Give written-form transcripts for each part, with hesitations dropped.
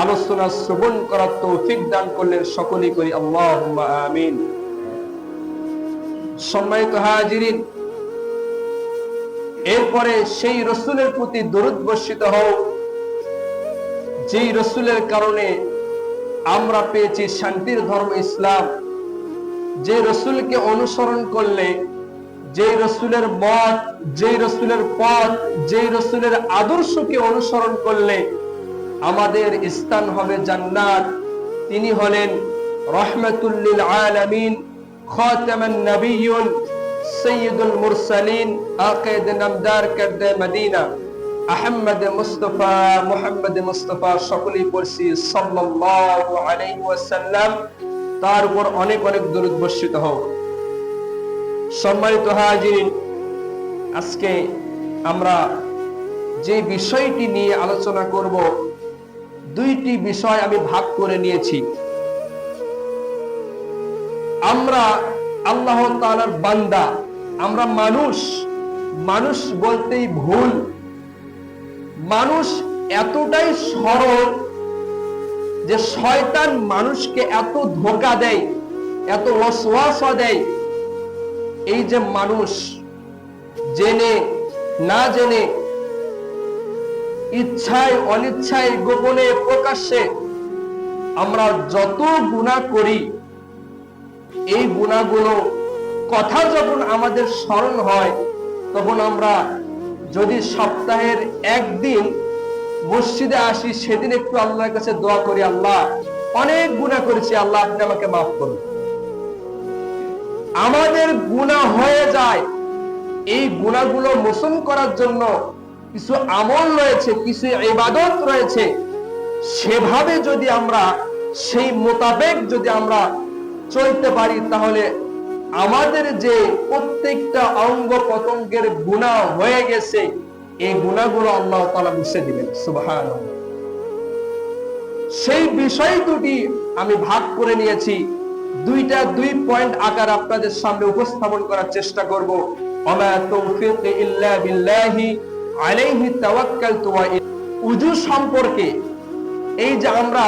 আলোচনা শ্রবণ করার তৌফিক দান করলেন। সকলেই করি আল্লাহুম্মা আমিন। সম্মানিত হাজিরিন, এরপরে সেই রসুলের প্রতি দরুদ বর্ষিত হোক যেই রসুলের কারণে আমরা পেয়েছি শান্তির ধর্ম ইসলাম। যে রসুলকে অনুসরণ করলে, যেই রসুলের মত, যেই রসুলের পথ, যেই রসুলের আদর্শকে অনুসরণ করলে আমাদের স্থান হবে জান্নাত, তিনি হলেন রাহমাতুল লিল আলামিন, খাতামান নবিয়্যিন, সাইয়্যিদুল মুরসালিন, আকিদ নামদার করদে মদিনা, আহমদ মুস্তাফা, মুহাম্মদ মুস্তাফা। সকলেই পড়ছি সাল্লাল্লাহু আলাইহি ওয়াসাল্লাম। তার উপর অনেক অনেক দরুদ বর্ষিত হোক। সম্মানিত হাজিরিন, আজকে আমরা যে বিষয়টি নিয়ে আলোচনা করব, দুইটি বিষয় আমি ভাগ করে নিয়েছি। আমরা আল্লাহ তাআলার বান্দা, আমরা মানুষ বলতেই ভুল। মানুষ এতটাই সরল যে শয়তান মানুষকে এত ধোঁকা দেয়, এত ওয়াসওয়াসা দেয়। এই যে মানুষ জেনে না জেনে, ইচ্ছায় অনিচ্ছায়, গোপনে প্রকাশ্যে আমরা যত গুনাহ করি, এই গুনাহগুলো কথা যখন আমাদের স্মরণ হয়, তখন আমরা যদি সপ্তাহের একদিন মসজিদে আসি, সেদিন একটু আল্লাহর কাছে দোয়া করি, আল্লাহ অনেক গুনাহ করেছি, আল্লাহ আপনি আমাকে মাফ করুন। আমাদের গুনাহ হয়ে যায়। এই গুনাহগুলো মোচন করার জন্য কিছু আমল রয়েছে, কিছু ইবাদত রয়েছে। সেভাবে যদি আমরা, সেই মোতাবেক যদি আমরা চলতে পারি, তাহলে আমাদের যে প্রত্যেকটা অঙ্গ প্রত্যঙ্গের গুনাহ হয়ে গেছে, এই গুনাহগুলো আল্লাহ তাআলা মুছে দিবেন। সুবহানাল্লাহ। সেই বিষয় দুটি আমি ভাগ করে নিয়েছি। দুই পয়েন্ট আকার আপনাদের সামনে উপস্থাপন করার চেষ্টা করব। ওমা তাওফীকি ইল্লা বিল্লাহি আলাইহি তাওয়াক্কালতু ওয়া উযু সম্পর্কে, এই যে আমরা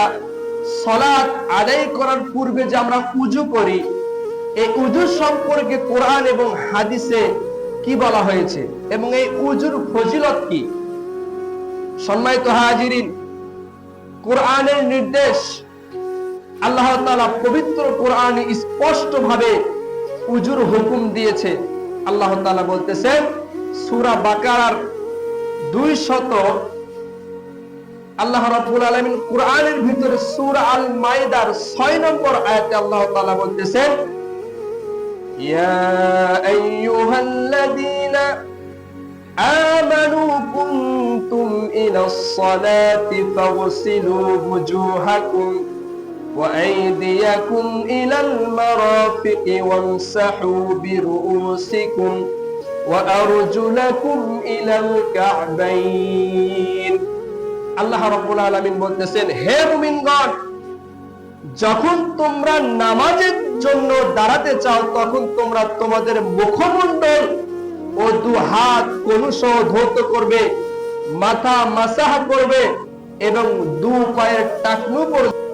সালাত আদায় করার পূর্বে যে আমরা উযু করি, এই উযু সম্পর্কে কোরআন এবং হাদিসে কি বলা হয়েছে এবং এই উযুর ফজিলত কি? সম্মানিত হাজিরিন, কোরআনের নির্দেশ, আল্লাহ তাআলা পবিত্র কোরআনে স্পষ্ট ভাবে উযুর হুকুম দিয়েছে। আল্লাহ তাআলা বলতেছেন সূরা বাকারার 200, আল্লাহ রাব্বুল আলামিন কোরআনের ভিতরে সূরা আল মাইদার 6 নম্বর আয়াতে আল্লাহ তাআলা বলতেছেন, ইয়া আইয়ুহাল্লাযীনা আমানু কুনতুম ইলাস সালাতি ফাগসিলু ওয়ুজুহাকুম ওয়া আইদিয়াকুম ইলাল মারাফিকি ওয়ামসাহু বিরুউসিকুম ওয়া আরজুলাকুম ইলাল কা'বাইন। আল্লাহ রাব্বুল আলামিন বলতেছেন, হে মুমিনগণ, যখন তোমরা নামাজের জন্য দাঁড়াতে চাও, তখন তোমরা তোমাদের মুখমণ্ডল ও দু হাত কোনসহ ধৌত করবে, মাথা মাসাহ করবে এবং দু পায়ের টাকনু পর্যন্ত